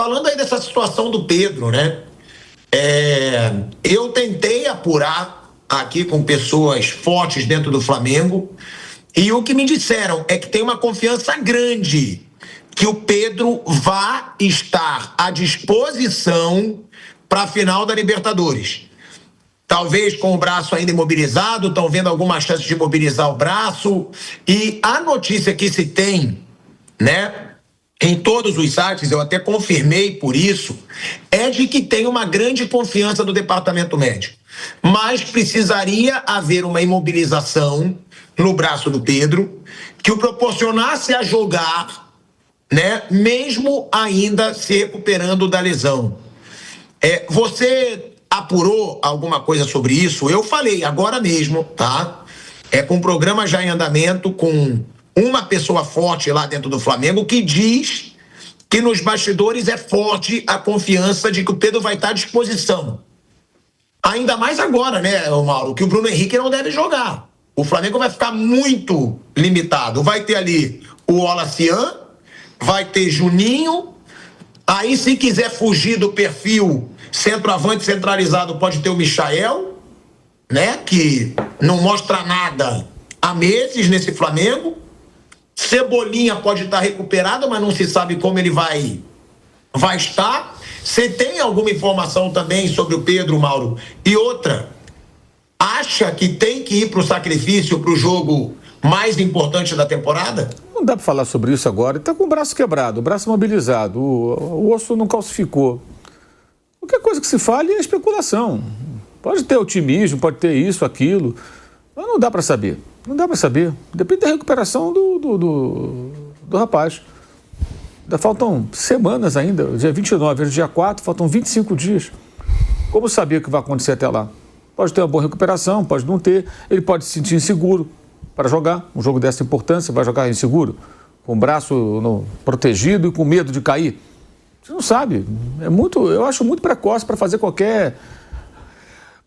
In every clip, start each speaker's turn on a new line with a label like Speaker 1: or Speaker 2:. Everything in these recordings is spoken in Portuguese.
Speaker 1: falando aí dessa situação do Pedro, né? Eu tentei apurar aqui com pessoas fortes dentro do Flamengo e o que me disseram é que tem uma confiança grande que o Pedro vai estar à disposição para a final da Libertadores. Talvez com o braço ainda imobilizado, estão vendo alguma chance de mobilizar o braço. E a notícia que se tem, né, em todos os sites, eu até confirmei por isso, é de que tem uma grande confiança do departamento médico. Mas precisaria haver uma imobilização no braço do Pedro que o proporcionasse a jogar, né, mesmo ainda se recuperando da lesão. Você apurou alguma coisa sobre isso? Eu falei agora mesmo, tá? Com um programa já em andamento, com uma pessoa forte lá dentro do Flamengo que diz que nos bastidores é forte a confiança de que o Pedro vai estar à disposição. Ainda mais agora, né, Mauro, que o Bruno Henrique não deve jogar. O Flamengo vai ficar muito limitado. Vai ter ali o Olacian, vai ter Juninho. Aí, se quiser fugir do perfil centroavante centralizado, pode ter o Michael, né? Que não mostra nada há meses nesse Flamengo. Cebolinha pode estar recuperado, mas não se sabe como ele vai estar. Você tem alguma informação também sobre o Pedro, Mauro? E outra, acha que tem que ir para o sacrifício, para o jogo mais importante da temporada?
Speaker 2: Não dá para falar sobre isso agora. Ele está com o braço quebrado, o braço mobilizado, o osso não calcificou. Qualquer coisa que se fale é especulação. Pode ter otimismo, pode ter isso, aquilo, mas não dá para saber. Não dá para saber. Depende da recuperação do rapaz. Ainda faltam semanas ainda, dia 29, dia 4, faltam 25 dias. Como saber o que vai acontecer até lá? Pode ter uma boa recuperação, pode não ter. Ele pode se sentir inseguro para jogar um jogo dessa importância, vai jogar inseguro, com o braço protegido e com medo de cair. Você não sabe. Eu acho muito precoce para fazer qualquer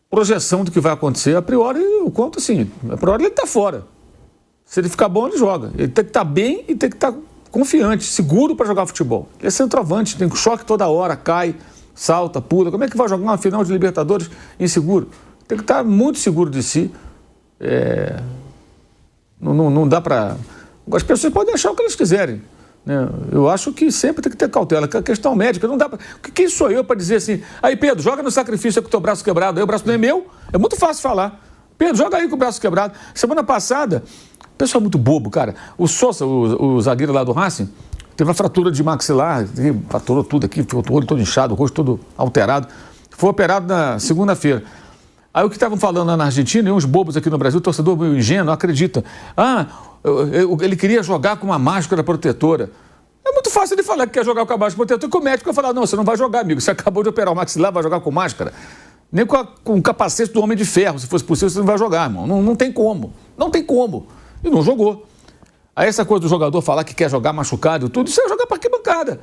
Speaker 2: projeção do que vai acontecer. A priori, eu conto assim, a priori ele está fora. Se ele ficar bom, ele joga. Ele tem que estar bem e tem que estar confiante, seguro para jogar futebol. Ele é centroavante, tem choque toda hora, cai, salta, pula. Como é que vai jogar uma final de Libertadores inseguro? Tem que estar muito seguro de si. Não dá para... As pessoas podem achar o que elas quiserem, né? Eu acho que sempre tem que ter cautela. A questão médica, não dá para... Quem sou eu para dizer assim, aí Pedro, joga no sacrifício com o teu braço quebrado, aí o braço não é meu? É muito fácil falar. Pedro, joga aí com o braço quebrado. Semana passada, o pessoal é muito bobo, cara. O Sousa, o zagueiro lá do Racing, teve uma fratura de maxilar, fraturou tudo aqui, ficou o olho todo inchado, o rosto todo alterado. Foi operado na segunda-feira. Aí o que estavam falando lá na Argentina, e uns bobos aqui no Brasil, o torcedor meio ingênuo, acredita. Ele queria jogar com uma máscara protetora. É muito fácil ele falar que quer jogar com a máscara protetora, que o médico vai falar, não, você não vai jogar, amigo, você acabou de operar o maxilar, vai jogar com máscara. Nem com o capacete do Homem de Ferro, se fosse possível, você não vai jogar, irmão. Não tem como. Não tem como. E não jogou. Aí essa coisa do jogador falar que quer jogar machucado e tudo, isso é jogar para arquibancada.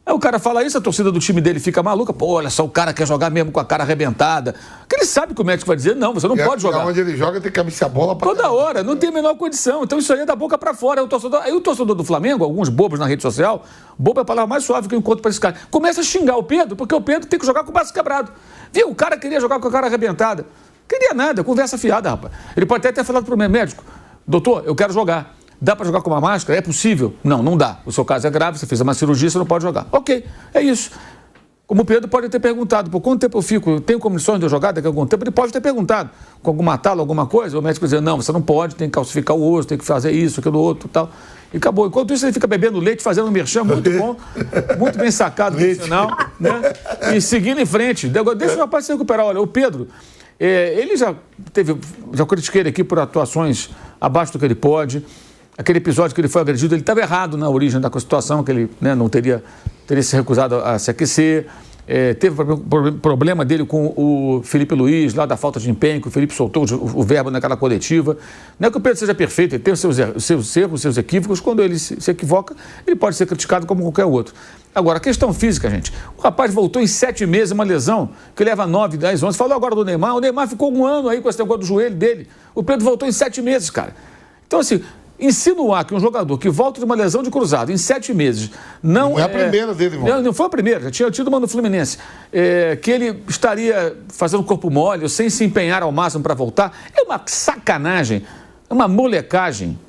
Speaker 2: Aí o cara fala isso, a torcida do time dele fica maluca. Pô, olha só, o cara quer jogar mesmo com a cara arrebentada. Porque ele sabe que o médico vai dizer, não, você não pode jogar.
Speaker 3: Onde ele joga tem que cabecear a bola pra
Speaker 2: toda hora, não tem a menor condição. Então isso aí é da boca pra fora. Aí o torcedor do Flamengo, alguns bobos na rede social, bobo é a palavra mais suave que eu encontro pra esse cara, começa a xingar o Pedro, porque o Pedro tem que jogar com o braço quebrado. Viu? O cara queria jogar com a cara arrebentada. Queria nada, conversa fiada, rapaz. Ele pode até ter falado pro meu médico, doutor, eu quero jogar. Dá para jogar com uma máscara? É possível? Não, não dá. O seu caso é grave, você fez uma cirurgia, você não pode jogar. Ok, é isso. Como o Pedro pode ter perguntado, por quanto tempo eu fico? Eu tenho condições de eu jogar daqui a algum tempo? Ele pode ter perguntado. Com alguma tala, alguma coisa, o médico dizer, não, você não pode, tem que calcificar o osso, tem que fazer isso, aquilo outro e tal. E acabou. Enquanto isso, ele fica bebendo leite, fazendo um merchan muito bom, muito bem sacado no final, né? E seguindo em frente. Deixa o rapaz se recuperar. Olha, o Pedro, ele já critiquei ele aqui por atuações abaixo do que ele pode. Aquele episódio que ele foi agredido, ele estava errado na origem da situação, que ele, né, não teria se recusado a se aquecer. Teve problema dele com o Felipe Luiz, lá da falta de empenho, que o Felipe soltou o verbo naquela coletiva. Não é que o Pedro seja perfeito, ele tem os seus erros, os seus equívocos. Quando ele se equivoca, ele pode ser criticado como qualquer outro. Agora, a questão física, gente. O rapaz voltou em 7 meses, uma lesão que leva 9, 10, 11. Falou agora do Neymar. O Neymar ficou 1 ano aí com esse negócio do joelho dele. O Pedro voltou em 7 meses, cara. Então, assim, insinuar que um jogador que volta de uma lesão de cruzado em 7 meses
Speaker 3: não é a primeira dele, irmão.
Speaker 2: Não foi a primeira, já tinha tido uma no Fluminense. Que ele estaria fazendo corpo mole ou sem se empenhar ao máximo para voltar. É uma sacanagem, é uma molecagem.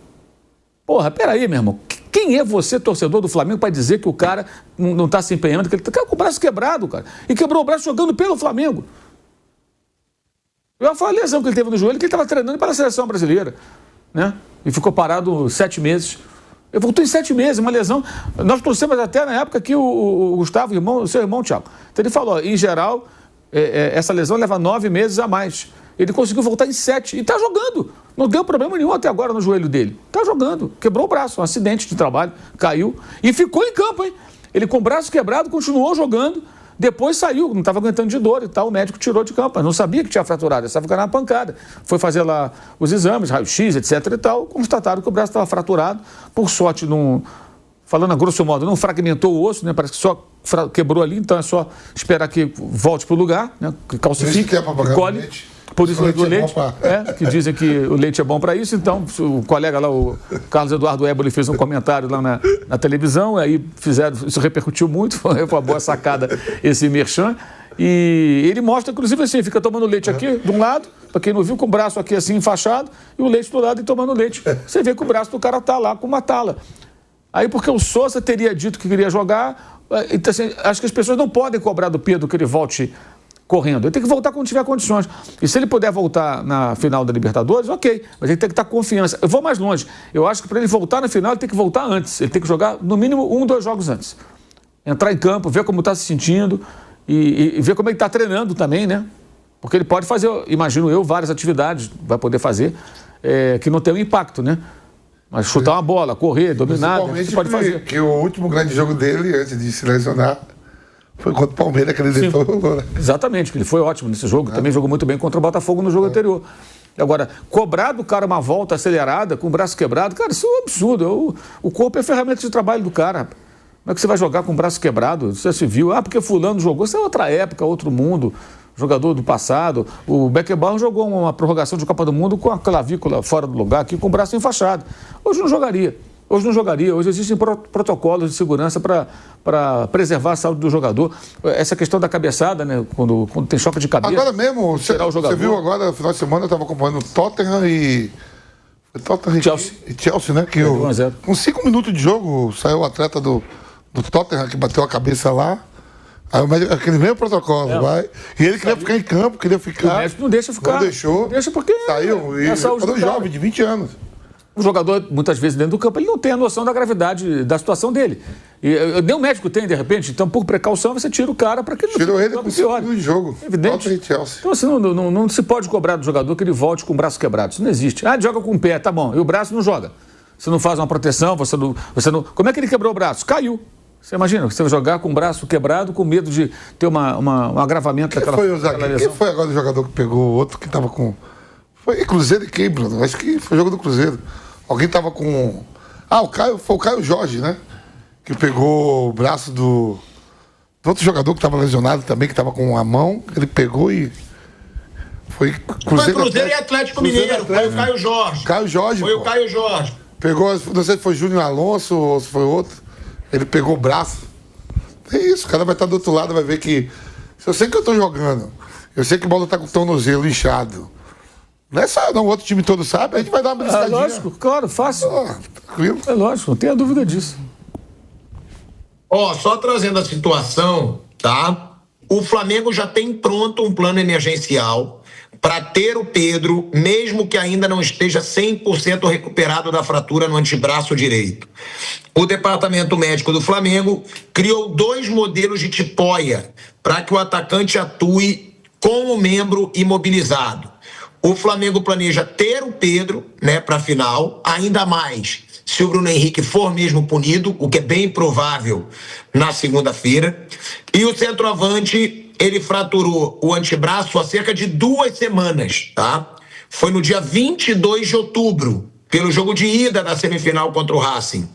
Speaker 2: Porra, peraí, meu irmão. Quem é você, torcedor do Flamengo, para dizer que o cara não está se empenhando, que ele está com o braço quebrado, cara? E quebrou o braço jogando pelo Flamengo. Foi a lesão que ele teve no joelho, que ele estava treinando para a seleção brasileira, né? E ficou parado 7 meses. Ele voltou em 7 meses, uma lesão. Nós torcemos até na época que o Gustavo, o seu irmão, Thiago. Então ele falou, em geral, essa lesão leva 9 meses a mais. Ele conseguiu voltar em 7 e está jogando. Não deu problema nenhum até agora no joelho dele. Está jogando. Quebrou o braço, um acidente de trabalho, caiu e ficou em campo, hein? Ele com o braço quebrado continuou jogando. Depois saiu, não estava aguentando de dor e tal, o médico tirou de campo, mas não sabia que tinha fraturado, ele estava ficando na pancada. Foi fazer lá os exames, raio-x, etc e tal, constataram que o braço estava fraturado. Por sorte, falando a grosso modo, não fragmentou o osso, né? Parece que só quebrou ali, então é só esperar que volte para o lugar, né? Que calcifique, colhe. Por isso do leite, que dizem que o leite é bom para isso. Então, o colega lá, o Carlos Eduardo Éboli, fez um comentário lá na televisão, aí isso repercutiu muito, foi uma boa sacada esse merchan. E ele mostra, inclusive assim, fica tomando leite aqui, de um lado, para quem não viu, com o braço aqui assim enfaixado, e o leite do lado e tomando leite. Você vê que o braço do cara tá lá com uma tala. Aí porque o Sousa teria dito que queria jogar, então, assim, acho que as pessoas não podem cobrar do Pedro que ele volte correndo. Ele tem que voltar quando tiver condições. E se ele puder voltar na final da Libertadores, ok. Mas ele tem que estar com confiança. Eu vou mais longe. Eu acho que para ele voltar na final, ele tem que voltar antes. Ele tem que jogar, no mínimo, 1, 2 jogos antes. Entrar em campo, ver como está se sentindo e ver como ele está treinando também, né? Porque ele pode fazer, imagino eu, várias atividades, vai poder fazer, que não tem um impacto, né? Mas chutar uma bola, correr, dominar, você pode fazer.
Speaker 3: Que o último grande jogo dele, antes de se lesionar, foi contra o Palmeiras, que ele deitou.
Speaker 2: Exatamente, que ele foi ótimo nesse jogo. Também jogou muito bem contra o Botafogo no jogo anterior. Agora, cobrar do cara uma volta acelerada, com o braço quebrado, cara, isso é um absurdo. O corpo é ferramenta de trabalho do cara. Como é que você vai jogar com o braço quebrado? Você se viu? Porque fulano jogou. Isso é outra época, outro mundo. Jogador do passado. O Beckenbauer jogou uma prorrogação de Copa do Mundo com a clavícula fora do lugar, aqui com o braço enfaixado. Hoje não jogaria. Hoje existem protocolos de segurança para preservar a saúde do jogador. Essa questão da cabeçada, né? Quando tem choque de cabeça.
Speaker 3: Agora mesmo, você viu agora, no final de semana, eu estava acompanhando o Tottenham e Chelsea, né? Que com 5 minutos de jogo, saiu o atleta do Tottenham que bateu a cabeça lá. Aí o médico, aquele mesmo protocolo, vai. E ele queria ficar em campo, queria ficar.
Speaker 2: O médico não deixa ficar.
Speaker 3: Não deixou.
Speaker 2: Não deixa porque.
Speaker 3: Saiu. E era jovem, de 20 anos.
Speaker 2: O jogador, muitas vezes, dentro do campo, ele não tem a noção da gravidade da situação dele. E nem o médico tem, de repente. Então, por precaução, você tira o cara para que ele não
Speaker 3: tirou ele com 5 minutos de jogo.
Speaker 2: Evidente. Então, assim, não se pode cobrar do jogador que ele volte com o braço quebrado. Isso não existe. Joga com o pé, tá bom. E o braço não joga. Você não faz uma proteção, você não... Como é que ele quebrou o braço? Caiu. Você imagina, você vai jogar com o braço quebrado, com medo de ter um agravamento daquela lesão.
Speaker 3: Quem foi agora o jogador que pegou o outro que estava com... Foi Cruzeiro e quem, Bruno? Acho que foi o jogo do Cruzeiro. Alguém estava com... foi o Caio Jorge, né? Que pegou o braço do outro jogador que estava lesionado também, que estava com a mão. Ele pegou e... Foi
Speaker 1: Cruzeiro e Atlético Mineiro. Foi o Caio Jorge.
Speaker 3: Foi
Speaker 1: o Caio Jorge.
Speaker 3: Pegou, não sei se foi Júnior Alonso ou se foi outro. Ele pegou o braço. É isso, o cara vai estar do outro lado, vai ver que... Se eu sei que eu estou jogando, eu sei que a bola está com o tornozelo inchado. Não é só, não, o outro time todo sabe, a gente vai dar uma beliscadinha.
Speaker 2: Lógico, claro, fácil.
Speaker 3: Tranquilo.
Speaker 2: É lógico, não tenha dúvida disso.
Speaker 1: Só trazendo a situação, tá? O Flamengo já tem pronto um plano emergencial para ter o Pedro, mesmo que ainda não esteja 100% recuperado da fratura no antebraço direito. O departamento médico do Flamengo criou 2 modelos de tipóia para que o atacante atue com o membro imobilizado. O Flamengo planeja ter o Pedro, né, para a final, ainda mais se o Bruno Henrique for mesmo punido, o que é bem provável na segunda-feira. E o centroavante, ele fraturou o antebraço há cerca de 2 semanas, tá? Foi no dia 22 de outubro, pelo jogo de ida da semifinal contra o Racing.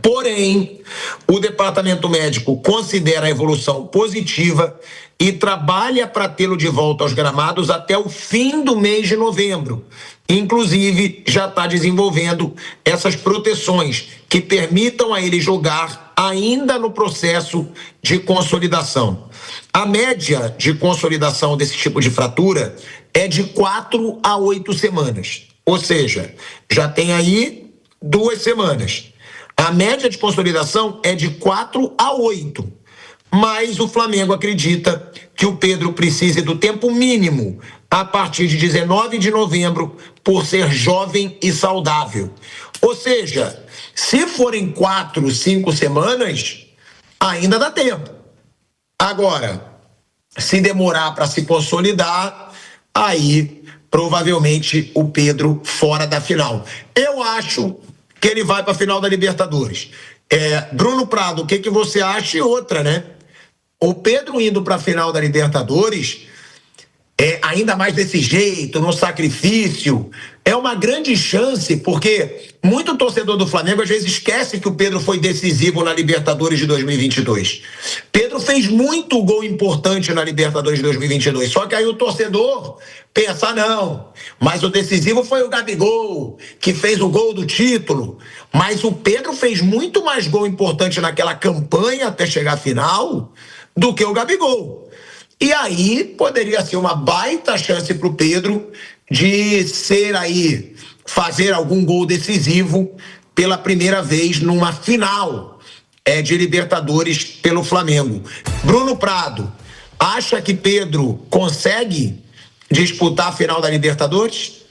Speaker 1: Porém, o departamento médico considera a evolução positiva e trabalha para tê-lo de volta aos gramados até o fim do mês de novembro. Inclusive, já está desenvolvendo essas proteções que permitam a ele jogar ainda no processo de consolidação. A média de consolidação desse tipo de fratura é de 4 a 8 semanas. Ou seja, já tem aí 2 semanas. A média de consolidação é de 4 a 8. Mas o Flamengo acredita que o Pedro precise do tempo mínimo a partir de 19 de novembro por ser jovem e saudável. Ou seja, se forem 4, 5 semanas, ainda dá tempo. Agora, se demorar para se consolidar, aí provavelmente o Pedro fora da final. Eu acho que ele vai para a final da Libertadores. Bruno Prado, o que você acha? E outra, né? O Pedro indo para a final da Libertadores, ainda mais desse jeito, no sacrifício, é uma grande chance, porque muito torcedor do Flamengo às vezes esquece que o Pedro foi decisivo na Libertadores de 2022. Pedro fez muito gol importante na Libertadores de 2022, só que aí o torcedor pensa, não, mas o decisivo foi o Gabigol, que fez o gol do título, mas o Pedro fez muito mais gol importante naquela campanha até chegar à final do que o Gabigol. E aí poderia ser uma baita chance para o Pedro de fazer algum gol decisivo pela primeira vez numa final de Libertadores pelo Flamengo. Bruno Prado, acha que Pedro consegue disputar a final da Libertadores?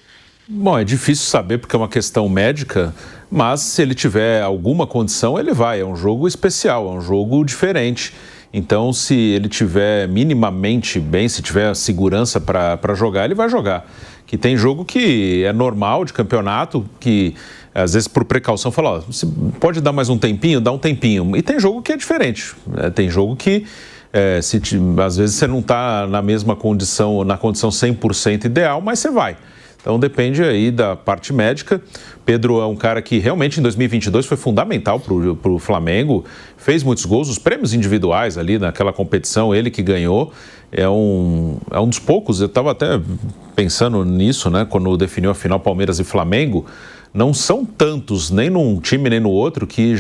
Speaker 2: Bom, é difícil saber porque é uma questão médica, mas se ele tiver alguma condição, ele vai. É um jogo especial, é um jogo diferente. Então, se ele tiver minimamente bem, se tiver segurança para jogar, ele vai jogar. Que tem jogo que é normal de campeonato, que às vezes por precaução fala, ó, você pode dar mais um tempinho, dá um tempinho. E tem jogo que é diferente. Tem jogo que às vezes você não está na mesma condição, na condição 100% ideal, mas você vai. Então depende aí da parte médica. Pedro é um cara que realmente em 2022 foi fundamental para o Flamengo, fez muitos gols, os prêmios individuais ali naquela competição, ele que ganhou, é um dos poucos, eu estava até pensando nisso, né, quando definiu a final Palmeiras e Flamengo, não são tantos, nem num time nem no outro, que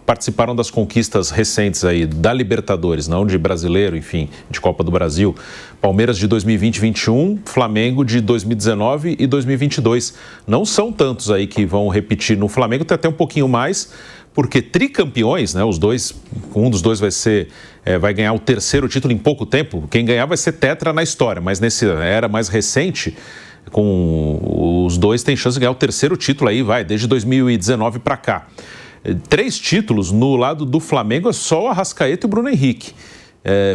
Speaker 2: participaram das conquistas recentes aí da Libertadores, não de brasileiro, enfim, de Copa do Brasil. Palmeiras de 2020 e 2021, Flamengo de 2019 e 2022. Não são tantos aí que vão repetir no Flamengo, tem até um pouquinho mais, porque tricampeões, né, um dos dois vai ganhar o terceiro título em pouco tempo. Quem ganhar vai ser tetra na história, mas nessa era mais recente, com os dois tem chance de ganhar o terceiro título aí, desde 2019 para cá. 3 títulos no lado do Flamengo é só o Arrascaeta e o Bruno Henrique.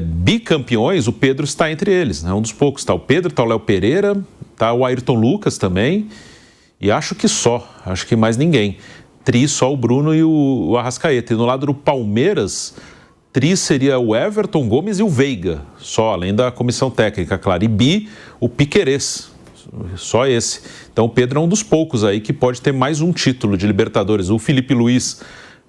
Speaker 2: Bicampeões, o Pedro está entre eles, né? Um dos poucos. Está o Pedro, está o Léo Pereira, está o Ayrton Lucas também. E acho que mais ninguém. Tri só o Bruno e o Arrascaeta. E no lado do Palmeiras, tri seria o Everton, Gomes e o Veiga, só, além da comissão técnica, claro. E bi, o Piquerez. Só esse. Então o Pedro é um dos poucos aí que pode ter mais um título de Libertadores. O Felipe Luiz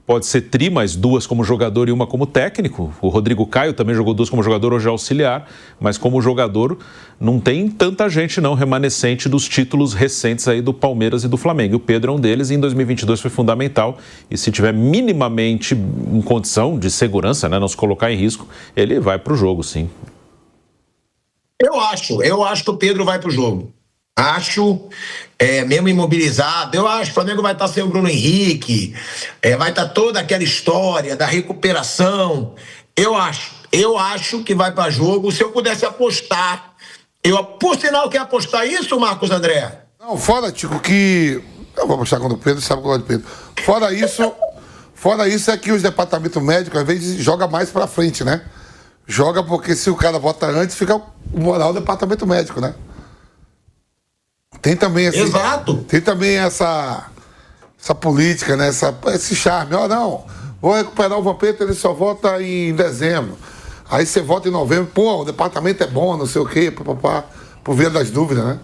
Speaker 2: pode ser tri, mas 2 como jogador e 1 como técnico. O Rodrigo Caio também jogou 2 como jogador, hoje é auxiliar, mas como jogador não tem tanta gente não remanescente dos títulos recentes aí do Palmeiras e do Flamengo. E o Pedro é um deles e em 2022 foi fundamental. E se tiver minimamente em condição de segurança, né, não se colocar em risco, ele vai para o jogo, sim.
Speaker 1: Eu acho que o Pedro vai para o jogo. Acho, mesmo imobilizado, eu acho que o Flamengo vai estar sem o Bruno Henrique, vai estar toda aquela história da recuperação. Eu acho que vai para jogo. Se eu pudesse apostar, por sinal, quer apostar isso, Marcos André?
Speaker 3: Não, fora, Tico, que eu vou apostar contra o Pedro, sabe qual é o Pedro. Fora isso é que os departamentos médicos, às vezes, jogam mais para frente, né? Joga porque se o cara vota antes, fica o moral do departamento médico, né? Tem também essa política, né? Esse charme. Não, vou recuperar o Vampeta, ele só vota em dezembro. Aí você vota em novembro, o departamento é bom, não sei o quê, por via das dúvidas, né?